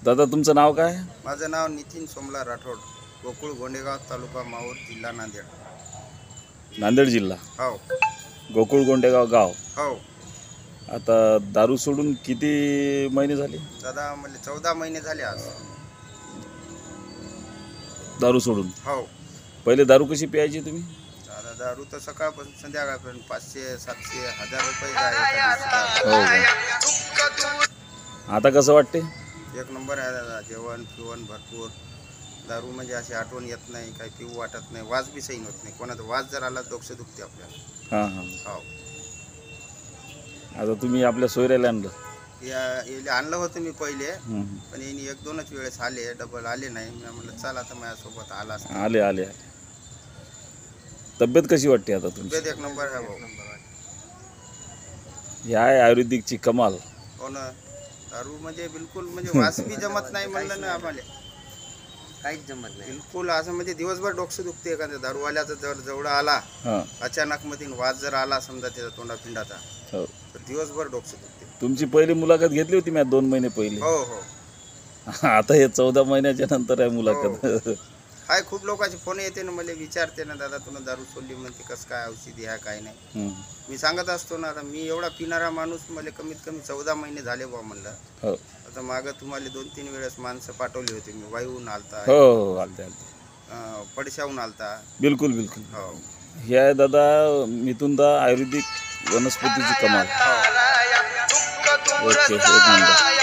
दादा तुमचं नाव काय? माझं नाव नितीन सोमला राठोड, गोकुळ गोंडेगाव, तालुका माहूर, जिल्हा नांदेड. नांदेड जिल्हा, हो गोकुळ गोंडेगाव गाव. हो आता दारू सोडून किती महिने झाले? दादा मला 14 महिने झाले आज. दारू सोडून हो पहिले दारू कशी प्यायची तुम्ही? दादा दारू तर सकाळपासून संध्याकाळपर्यंत 500, 700, 1000 रुपये जायचे. हो का? आता कसं वाटते? एक नंबर आहे दादा. जेवण पिवण भरपूर. दारू म्हणजे अशी आठवण येत नाही, काही पिऊ वाटत नाही, वास बी सहन होत नाही. कोणाचा वास जर आला डोकं दुखते आपल्याला. हां हां. हो आता तुम्ही आपल्या सोयऱ्याला आणलं? याला आणलं होतं मी पहिले, हं. पण यांनी 1-2च वेळेस आले, डबल आले नाही. मी म्हणलं चल आता माझ्यासोबत आला असता. आले आले. तब्येत कशी वाटते आता तुमची? तब्येत एक नंबर आहे भाऊ. ही आहे आयुर्वेदिकची कमाल. हो ना. दारू म्हणजे बिलकुल म्हणजे वास बी जमत नाही म्हणलं ना आम्हाला. काहीच जमत नाही बिलकुल. असं म्हणजे दिवसभर डोकं दुखते. एखाद्या दारूवाल्याचा जर जवळ आला हां अचानक मध्ये वास जर आला समजा त्याचा तोंडापिंडाचा, हो. तर दिवसभर डोकं दुखते. तुमची पहिली मुलाखत घेतली होती मी 2 महिने पहिले. हो हो आता हे 14 महिन्याच्या नंतर आहे मुलाखत. हाय, खूप लोकांचे फोन येते ना, मला विचारते ना, दादा तुला दारू सोडली म्हणते, कसं काय औषधी आहे काय नाही. हं. मी सांगत असतो ना, आता मी एवढा पिणारा माणूस, मला कमीत कमी 14 महिने झाले बा म्हणलं. हो आता मागं तुम्हाला 2-3 वेळेस माणसं पाठवली होती मी. वाईहून आलता, हो हो आलते आलते. पडशाहून आलता. बिलकुल बिलकुल. हो हे आहे दादा मिथुनदा आयुर्वेदिक वनस्पतीची कमाल. हो ओके, एक नंबर.